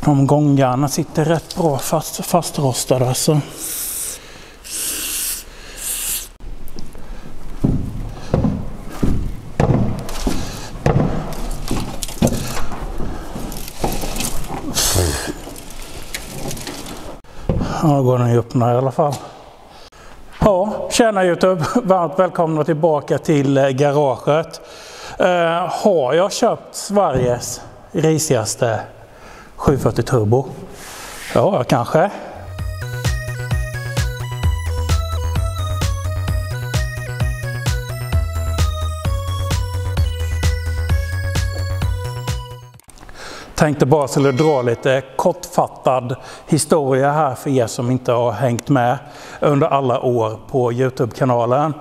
De gångarna sitter rätt bra fastrostade alltså. Ja, går den ju öppna i alla fall. Ja, tjena YouTube, varmt välkomna tillbaka till garaget. Har jag köpt Sveriges risigaste 740 turbo? Ja, kanske. Tänkte bara skulle dra lite kortfattad historia här för er som inte har hängt med under alla år på YouTube-kanalen.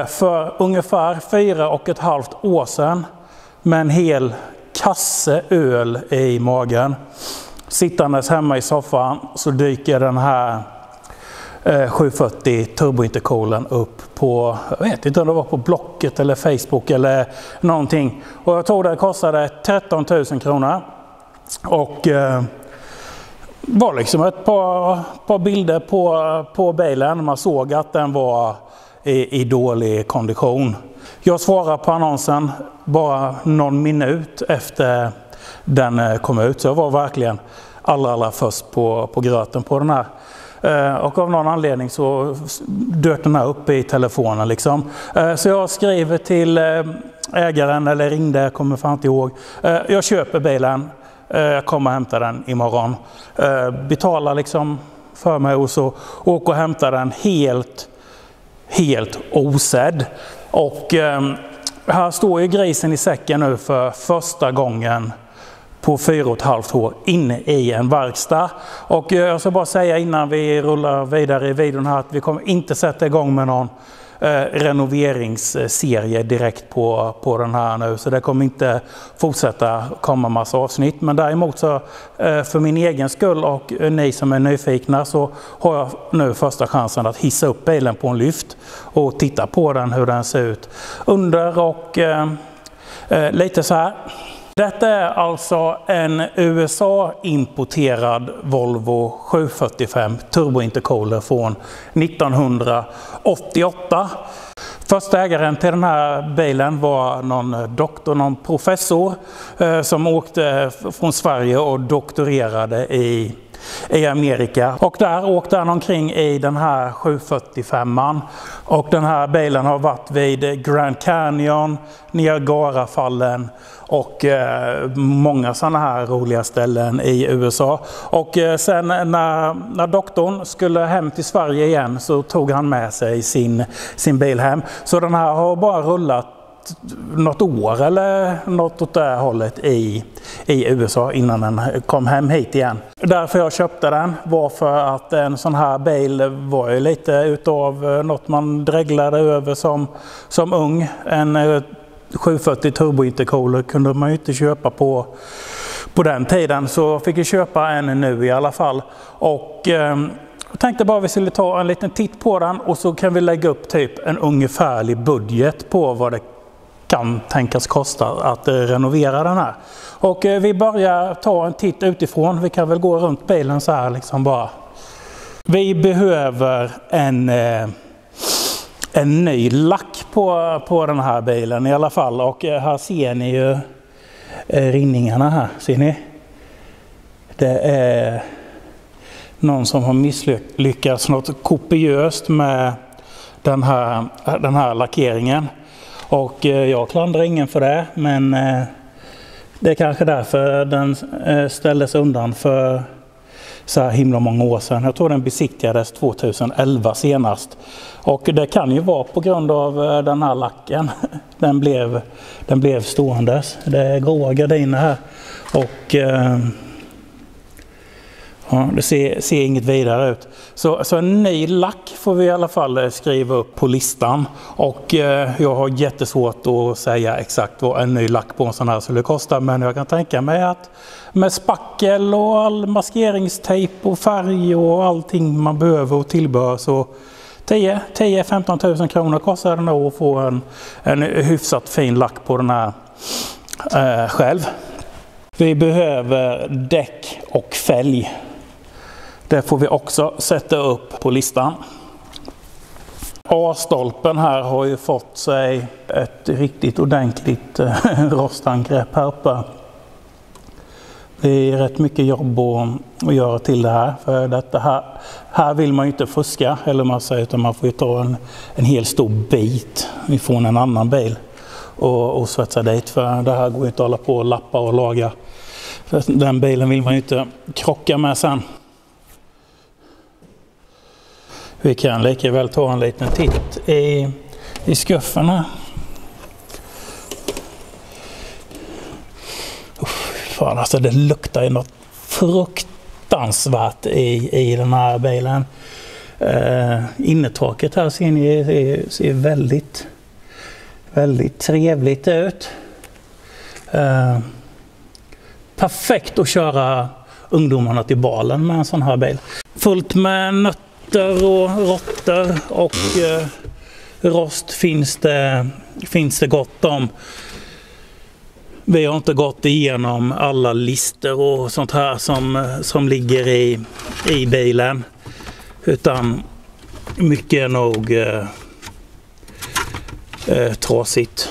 För ungefär 4,5 år sedan, med en hel kasse öl i magen, sittandes hemma i soffan, så dyker den här 740 turbointercoolen upp på, jag vet inte om det var på Blocket eller Facebook eller någonting. Och jag tror det kostade 13 000 kronor. Och var liksom ett par bilder på bilen. Man såg att den var i dålig kondition. Jag svarade på annonsen bara någon minut efter den kom ut. Så jag var verkligen allra först på gröten på den här. Och av någon anledning så dök den här upp i telefonen liksom. Så jag skriver till ägaren, eller ringde, jag kommer fan inte ihåg. Jag köper bilen. Jag kommer och hämtar den imorgon. Betalar liksom för mig och så åker och hämtar den helt osedd. Och här står ju grisen i säcken nu för första gången på 4,5 år inne i en verkstad. Och jag ska bara säga innan vi rullar vidare i videon här att vi kommer inte sätta igång med någon renoveringsserie direkt på den här nu, så det kommer inte fortsätta komma massa avsnitt, men däremot så för min egen skull och ni som är nyfikna så har jag nu första chansen att hissa upp bilen på en lyft och titta på den, hur den ser ut under och lite så här. Detta är alltså en USA-importerad Volvo 745 turbointercooler från 1988. Första ägaren till den här bilen var någon doktor, någon professor som åkte från Sverige och doktorerade i Amerika. Och där åkte han omkring i den här 745an. Och den här bilen har varit vid Grand Canyon, Niagarafallen och många sådana här roliga ställen i USA. Och sen när doktorn skulle hem till Sverige igen så tog han med sig sin bil hem. Så den här har bara rullat något år eller något åt det hållet i USA innan den kom hem hit igen. Därför jag köpte den var för att en sån här bil var ju lite utav något man dreglade över som ung. En 740 turbointercooler kunde man ju inte köpa på den tiden, så fick jag köpa en nu i alla fall. Och jag tänkte bara vi skulle ta en liten titt på den och så kan vi lägga upp typ en ungefärlig budget på vad det kan tänkas kosta att renovera den här. Och vi börjar ta en titt utifrån. Vi kan väl gå runt bilen så här liksom bara. Vi behöver en ny lack på den här bilen i alla fall. Och här ser ni ju rinningarna här. Ser ni? Det är någon som har misslyckats något kopiöst med den här lackeringen. Och jag klandrar ingen för det, men det är kanske därför den ställdes undan för så här himla många år sedan. Jag tror den besiktigades 2011 senast. Och det kan ju vara på grund av den här lacken. Den blev ståendes. Det är gråa gardiner här. Och ja, det ser inget vidare ut. Så en ny lack får vi i alla fall skriva upp på listan. Och jag har jättesvårt att säga exakt vad en ny lack på en sån här skulle kosta. Men jag kan tänka mig att med spackel och all maskeringstejp och färg och allting man behöver och tillbehör så 10-15 000 kronor kostar det nog att få en hyfsat fin lack på den här själv. Vi behöver däck och fälg. Det får vi också sätta upp på listan. A-stolpen här har ju fått sig ett riktigt ordentligt rostangrepp här uppe. Det är rätt mycket jobb att göra till det här. För detta här vill man ju inte fuska, eller man säger, utan man får ju ta en hel stor bit ifrån en annan bil och svetsa dit. För det här går ju inte att hålla på och lappa och laga. För den bilen vill man ju inte krocka med sen. Vi kan lika väl ta en liten titt i skuffarna. Fan, alltså det luktar ju något fruktansvärt i den här bilen. Innertaket här ser ni ser väldigt, väldigt trevligt ut. Perfekt att köra ungdomarna till balen med en sån här bil. Fullt med nötter och råttor och rost finns det gott om. Vi har inte gått igenom alla lister och sånt här som ligger i bilen, utan mycket är nog trasigt.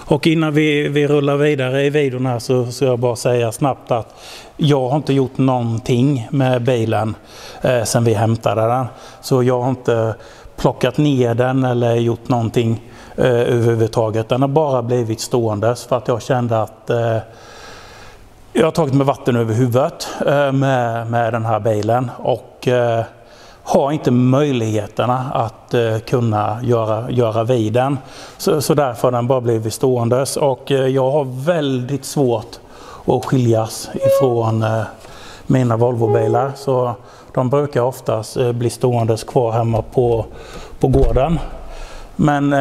Och innan vi rullar vidare i videon här så jag bara säga snabbt att jag har inte gjort någonting med bilen sen vi hämtade den. Så jag har inte plockat ner den eller gjort någonting överhuvudtaget. Den har bara blivit ståendes för att jag kände att jag har tagit med vatten över huvudet med den här bilen och har inte möjligheterna att kunna göra vid den. Så därför har den bara blivit ståendes och jag har väldigt svårt att skiljas ifrån mina Volvo-bilar. Så de brukar oftast bli ståendes kvar hemma på gården. Men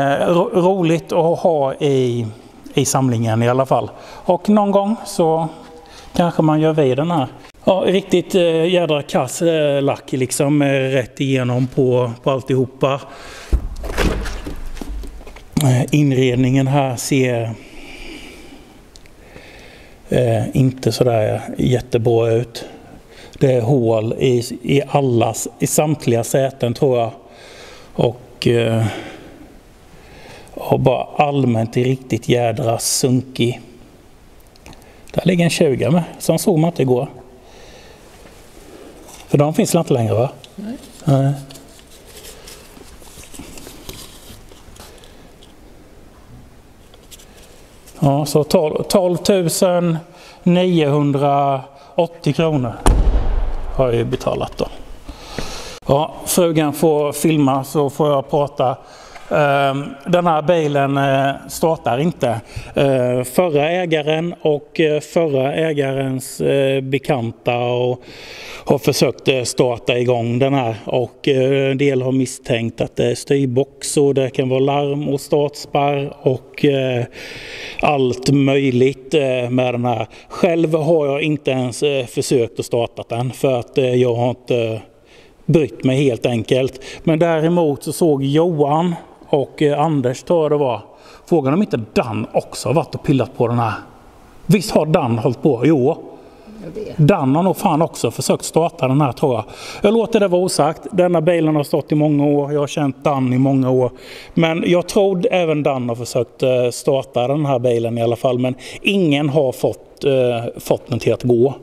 roligt att ha i samlingen i alla fall. Och någon gång så kanske man gör vid den här. Ja, riktigt jädra kass lack liksom rätt igenom på alltihopa. Inredningen här ser inte sådär jättebra ut. Det är hål i samtliga säten tror jag. Och bara allmänt riktigt jädra sunkig. Där ligger en 20 med, som såg man inte igår. För de finns inte längre, va? Nej. Nej. Ja, så 12 980 kronor har jag betalat då. Ja, frugan får filma så får jag prata. Den här bilen startar inte. Förra ägaren och förra ägarens bekanta och har försökt starta igång den här och en del har misstänkt att det är styrbox och det kan vara larm och startspärr och allt möjligt med den här. Själv har jag inte ens försökt att starta den för att jag har inte brytt mig helt enkelt. Men däremot så såg Johan och Anders tror jag det var. Frågan om inte Dan också har varit och pillat på den här. Visst har Dan hållit på? Jo. Dan har nog fan också försökt starta den här tror jag. Jag låter det vara osagt. Denna bilen har stått i många år. Jag har känt Dan i många år. Men jag tror även Dan har försökt starta den här bilen i alla fall. Men ingen har fått den till att gå.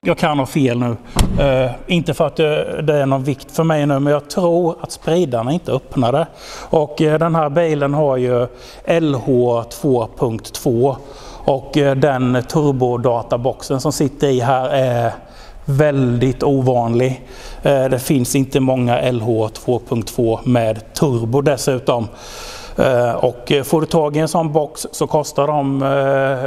Jag kan ha fel nu. Inte för att det är någon vikt för mig nu, men jag tror att spridarna inte öppnade. Och den här bilen har ju LH 2.2 och den turbodataboxen som sitter i här är väldigt ovanlig. Det finns inte många LH 2.2 med turbo dessutom. Och får du tag i en sån box så kostar de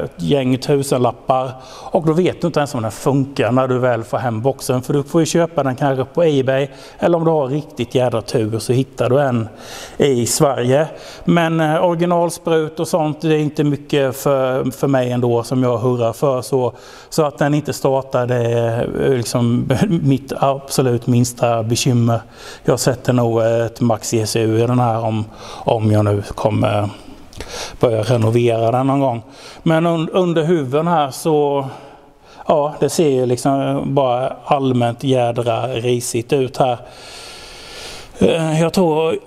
ett gäng tusenlappar och då vet du inte ens om den funkar när du väl får hem boxen, för du får ju köpa den kanske på eBay eller om du har riktigt jädra tur så hittar du en i Sverige. Men originalsprut och sånt, det är inte mycket för mig ändå som jag hurrar för, så att den inte startar, det är liksom mitt absolut minsta bekymmer. Jag sätter nog ett Max ECU i den här om jag nu kommer börja renovera den någon gång. Men under huven här så, ja, det ser ju liksom bara allmänt jädra risigt ut här. Jag tror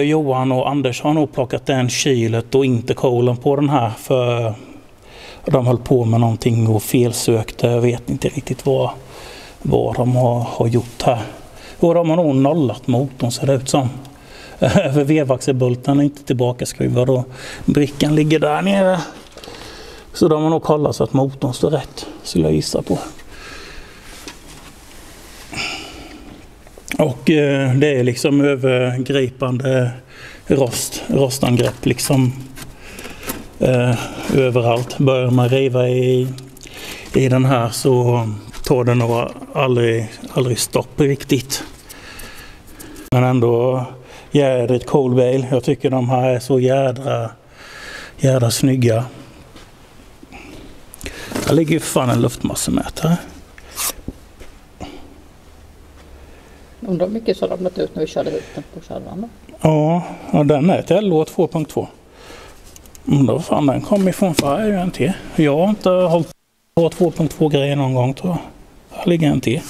Johan och Anders har nog plockat den kylet och intercoolen på den här, för de höll på med någonting och felsökte. Jag vet inte riktigt vad de har gjort här. Och de har nog nollat motorn, ser det ut som. För vevaxelbulten är inte tillbaka skruvad och brickan ligger där nere. Så de har nog kollat så att motorn står rätt, skulle jag gissa på. Och det är liksom övergripande rostangrepp liksom överallt. Börjar man riva i den här så tar det nog aldrig stopp riktigt. Men ändå jädrigt cool bil. Jag tycker de här är så jädra snygga. Här ligger ju fan en luftmassemätare. Undrar hur mycket så ramlat ut när vi körde ut den på kärran då? Ja, den är till LO 2.2. Undrar vad fan den kom ifrån, för här är ju en till. Jag har inte hållit på 2.2 grejer någon gång, tror jag. Här ligger en till.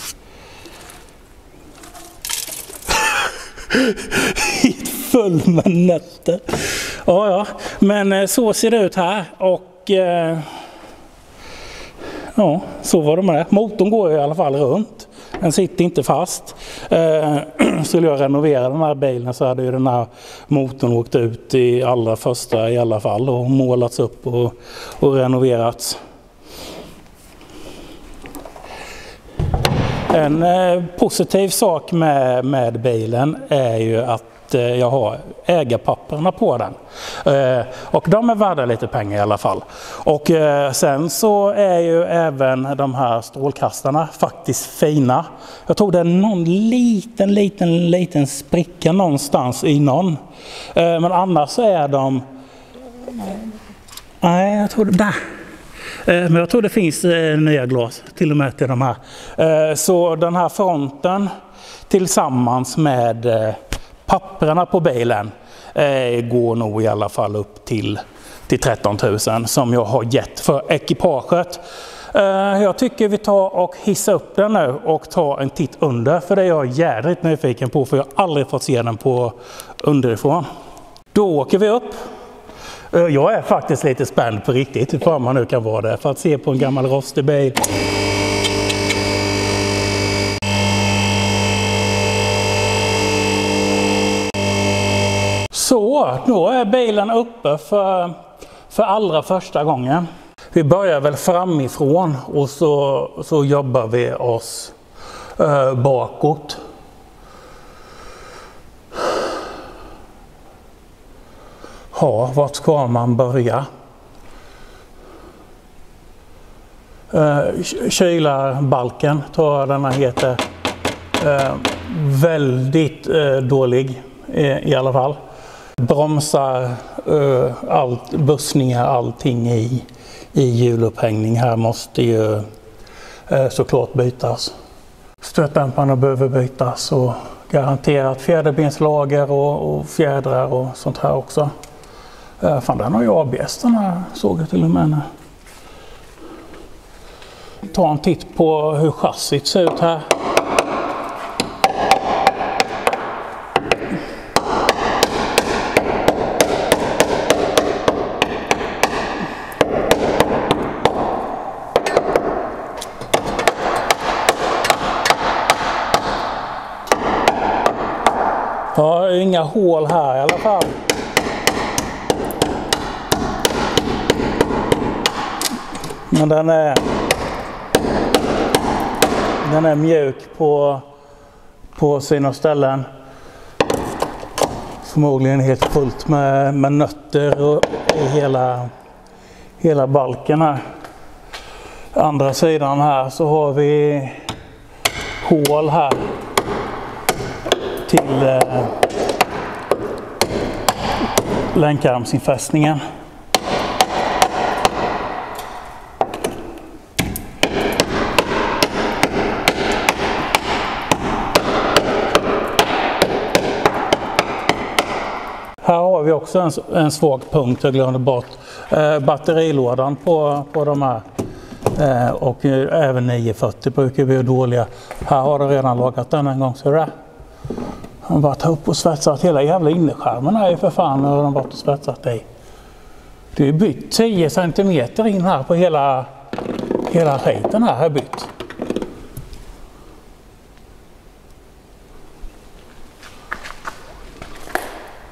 Full med nötter. Ja, men så ser det ut här. Och ja, så var det med det. Motorn går ju i alla fall runt. Den sitter inte fast. Skulle jag renovera den här bilen så hade ju den här motorn åkt ut i allra första i alla fall och målats upp och renoverats. En positiv sak med bilen är ju att jag har ägarpapperna på den. Och de är värda lite pengar i alla fall. Och sen så är ju även de här strålkastarna faktiskt fina. Jag tror det är någon liten spricka någonstans i någon. Men annars så är de... Nej, jag tror det... Där! Men jag tror det finns nya glas till och med till de här. Så den här fronten tillsammans med papperna på bilen går nog i alla fall upp till 13 000 som jag har gett för ekipaget. Jag tycker vi tar och hissar upp den nu och tar en titt under, för det är jag jädrigt nyfiken på, för jag har aldrig fått se den på underifrån. Då åker vi upp. Jag är faktiskt lite spänd på riktigt, hur fan man nu kan vara det, för att se på en gammal rostig bil. Så, då är bilen uppe för allra första gången. Vi börjar väl framifrån och så jobbar vi oss bakåt. Ja, vart ska man börja? Kylarbalken tror jag den här heter. Väldigt dålig i alla fall. Bromsar, bussningar, allting i hjulupphängning här måste ju såklart bytas. Stötdämparna behöver bytas och garanterat fjäderbenslager och fjädrar och sånt här också. Fan, den har ju ABS, den här, såg jag till och med. Ta en titt på hur chassit ser ut här. Ja, inga hål här i alla fall. Men den är mjuk på sina ställen. Förmodligen helt fullt med nötter och i hela balken här. Andra sidan här så har vi hål här till länkarmsinfästningen. Här har har vi också en svag punkt, jag glömde bort. Batterilådan på de här. Och även 940 brukar vi ha dåliga. Här har du redan lagat den en gång, så det. Han bara tar upp och svetsat hela jävla innerskärmen här för fan, och de varit och svetsat dig. Det är bytt 10 centimeter in här på hela skiten här bytt.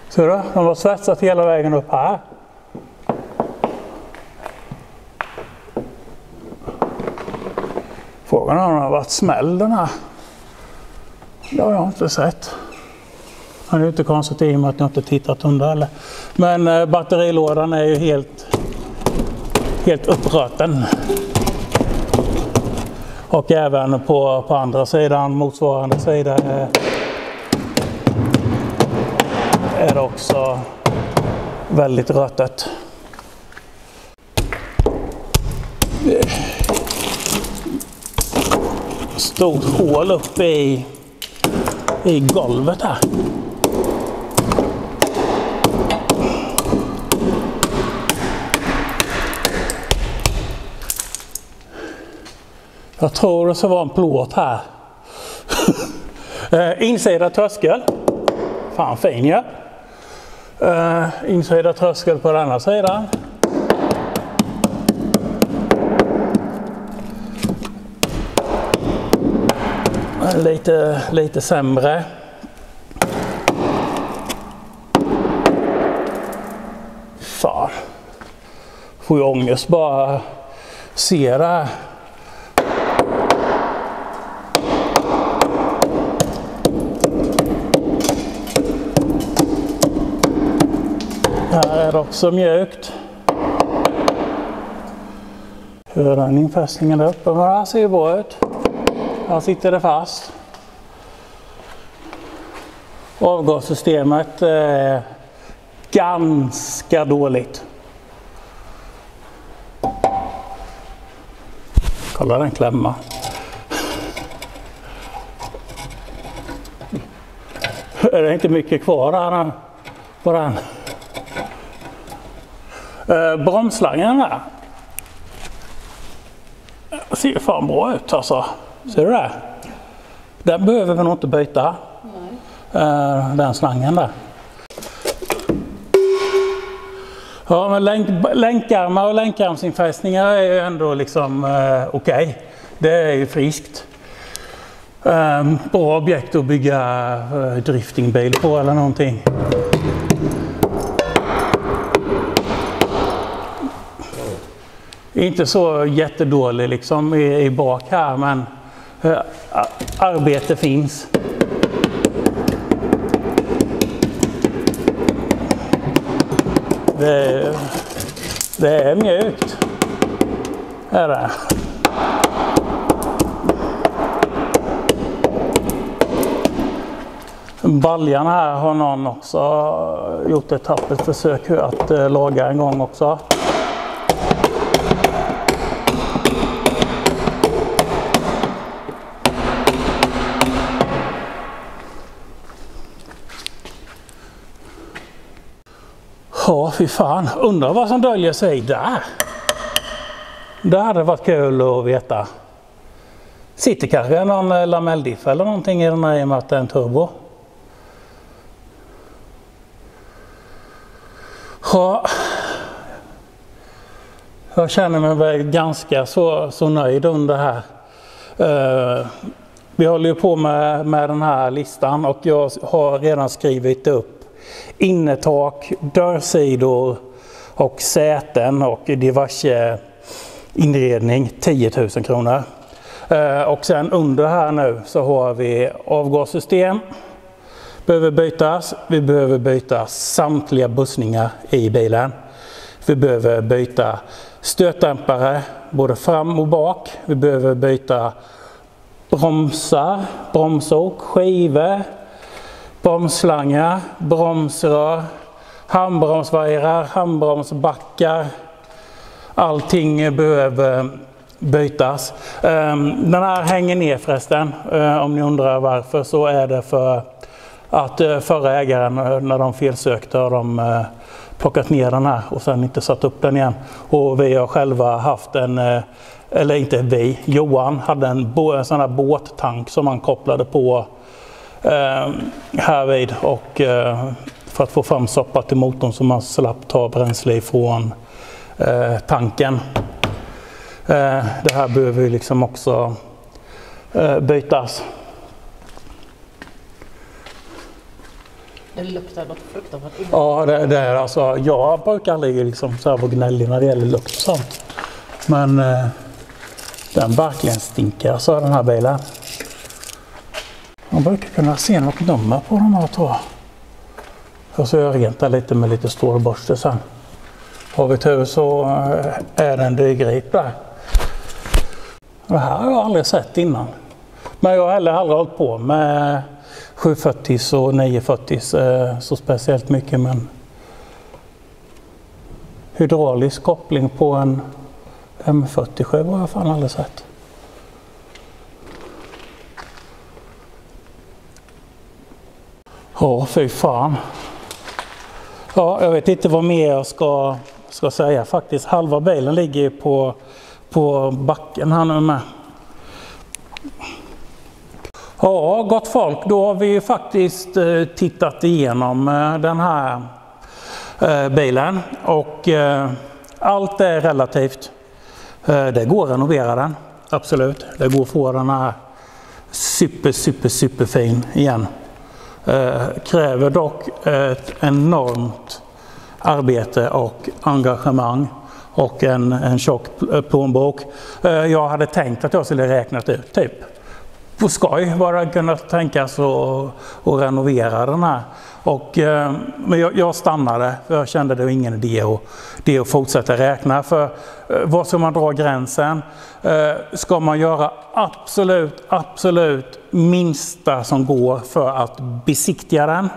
Så då, de har svetsat hela vägen upp här. Frågan är om den har varit smäll den här. Det har jag inte sett. Det är inte konstigt i och med att jag inte tittat under eller. Men batterilådan är ju helt uppröten. Och även på andra sidan, motsvarande sida, är det också väldigt rötet. Stort hål uppe i golvet här. Jag tror det ska vara en plåt här. Insida tröskel. Fan fin ja. Insida tröskel på den andra sidan. Lite sämre. Fan. Får ju ångest bara se det här. Här är det också mjukt. Hur är den infästningen där uppe? Men det här ser ju bra ut. Här sitter det fast. Avgassystemet är ganska dåligt. Kolla den klämma. Det är inte mycket kvar här på den. Bromsslangen här. Ser fan bra ut alltså. Ser du det? Den behöver vi nog inte byta. Den slangen där. Ja, men länkarmar och länkarmsinfästningar är ju ändå liksom okej. Det är ju friskt. Bra objekt att bygga driftingbil på eller någonting. Inte så jättedålig liksom i bak här, men arbete finns. Det är mjukt. Är det. Baljan här har någon också gjort ett tappert försök att laga en gång också. Ja, fy fan. Undrar vad som döljer sig där. Det hade varit kul att veta. Sitter kanske någon lamelldiff eller någonting i den här i och med att det är en turbo. Ja. Jag känner mig väl ganska så nöjd under här. Vi håller ju på med den här listan och jag har redan skrivit upp innertak, dörrsidor och säten och diverse inredning 10 000 kronor. Och sen under här nu så har vi avgassystem. Behöver bytas. Vi behöver byta samtliga bussningar i bilen. Vi behöver byta stötdämpare både fram och bak. Vi behöver byta bromsar, bromsok, skivor, bromsslangar, bromsrör, handbromsvajrar, handbromsbackar. Allting behöver bytas. Den här hänger ner förresten. Om ni undrar varför så är det för att förra ägaren när de felsökte har de plockat ner den här och sen inte satt upp den igen. Och vi har själva haft en, eller inte vi, Johan hade en sån här båttank som man kopplade på här vid och för att få fram soppa till motorn så man slapp ta bränsle ifrån tanken. Det här behöver ju liksom också bytas. Det luktar något fruktansvärt illa. Ja, det är alltså, jag brukar aldrig liksom så här vara gnällig när det gäller lukt och sånt. Men den verkligen stinker, så den här bilen. Man brukar kunna se något nummer på de här, tror jag. Och så jag rent lite med lite stålborste sen. Har vi tur så är det en dyrgrip där. Det här har jag aldrig sett innan. Men jag har heller aldrig hållit på med 740 och 940 så speciellt mycket. Men hydraulisk koppling på en M47 har jag fan aldrig sett. Ja, fy fan. Ja, jag vet inte vad mer jag ska säga faktiskt. Halva bilen ligger på backen här nu med. Ja, gott folk, då har vi faktiskt tittat igenom den här bilen och allt är relativt. Det går att renovera den, absolut. Det går att få den här super fin igen. Kräver dock ett enormt arbete och engagemang och en tjock plånbok. Jag hade tänkt att jag skulle räknat ut typ på skoj bara kunna tänkas och renovera den här. Men jag stannade för jag kände det var ingen idé att fortsätta räkna. För vad ska man dra gränsen? Ska man göra absolut minsta som går för att besiktiga den?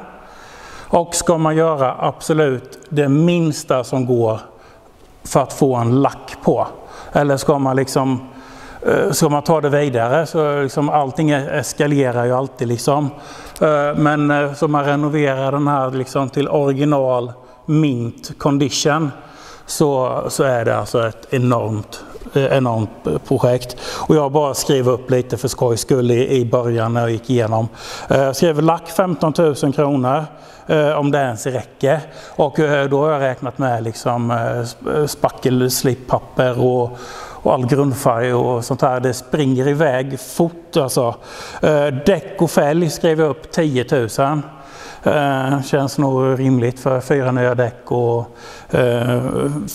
Och ska man göra absolut det minsta som går för att få en lack på? Eller ska man ta det vidare så liksom allting eskalerar ju alltid liksom. Men så man renoverar den här liksom till original mint condition så är det alltså ett enormt projekt. Och jag bara skrev upp lite för skojs skull i början när jag gick igenom. Jag skrev lack 15 000 kronor om det ens räcker. Och då har jag räknat med liksom spackel, slippapper och all grundfärg och sånt här. Det springer iväg fort alltså. Däck och fälg skrev jag upp 10 000. Känns nog rimligt för 4 nya däck och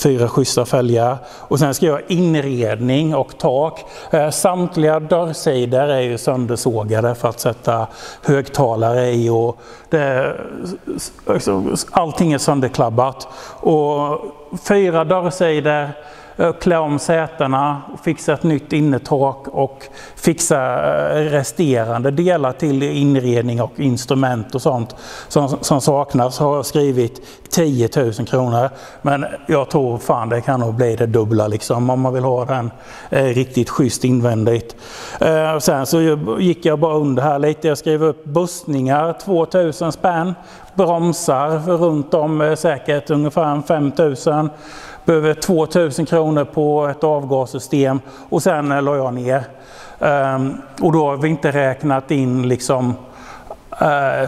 4 schyssta fälgar. Och sen ska jag inredning och tak. Samtliga dörrsidor är ju söndersågade för att sätta högtalare i och allting är sönderklabbat. Och 4 dörrsidor, klä om sätena, fixa ett nytt innertak och fixa resterande delar till inredning och instrument och sånt som saknas. Har jag skrivit 10 000 kronor, men jag tror fan det kan nog bli det dubbla liksom om man vill ha den riktigt schysst invändigt. Sen så gick jag bara under här lite, jag skrev upp bussningar 2000 spänn, bromsar runt om säkert ungefär 5000. Behöver 2000 kronor på ett avgassystem och sen la jag ner. Och då har vi inte räknat in liksom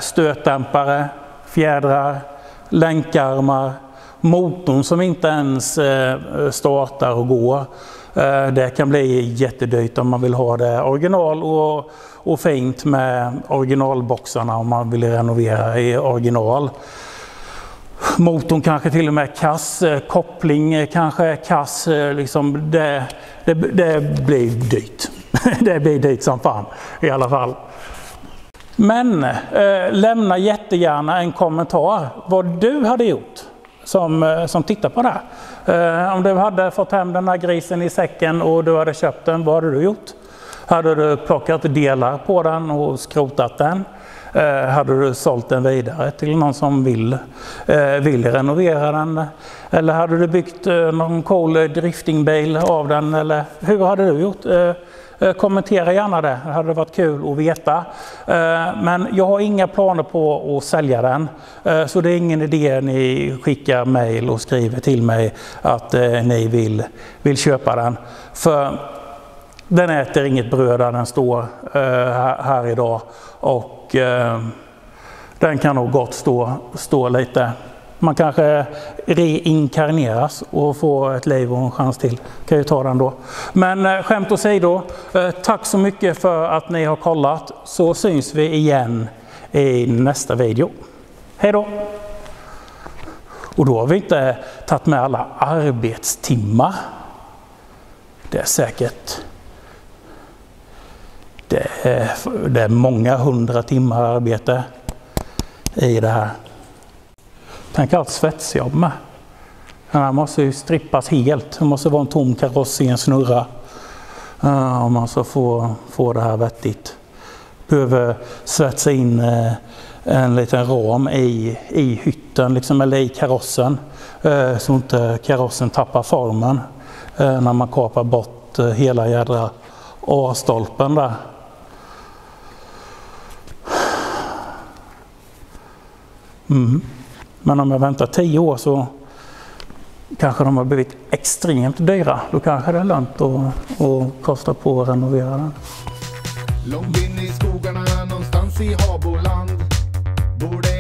stötdämpare, fjädrar, länkarmar, motorn som inte ens startar och går. Det kan bli jättedyrt om man vill ha det original och fint med originalboxarna om man vill renovera i original. Motorn kanske till och med kass, koppling kanske kass, liksom det blir dyrt. Det blir dyrt som fan i alla fall. Men lämna jättegärna en kommentar vad du hade gjort som tittar på det här. Om du hade fått hem den här grisen i säcken och du hade köpt den, vad hade du gjort? Hade du plockat delar på den och skrotat den? Hade du sålt den vidare till någon som vill renovera den? Eller hade du byggt någon cool driftingbil av den? Eller hur hade du gjort? kommentera gärna det. Det hade varit kul att veta. Men jag har inga planer på att sälja den. Så det är ingen idé ni skickar mejl och skriver till mig att ni vill köpa den. För den äter inget bröd där den står här idag. Och den kan nog gott stå lite. Man kanske reinkarneras och får ett liv och en chans till. Kan ju ta den då. Men skämt åsido, tack så mycket för att ni har kollat. Så syns vi igen i nästa video. Hej då! Och då har vi inte tagit med alla arbetstimmar. Det är säkert... Det är många 100 timmar arbete i det här. Tänk allt svetsjobb med. Den här måste ju strippas helt. Det måste vara en tom kaross i en snurra. Om man så får det här vettigt. Behöver svetsa in en liten ram i hytten liksom, eller i karossen. Så inte karossen tappar formen. När man kapar bort hela jädra A-stolpen där. Men om jag väntar 10 år så kanske de har blivit extremt dyra. Då kanske det är lönt att kosta på att renovera den. Långt in i skogarna någonstans i Haboland bor det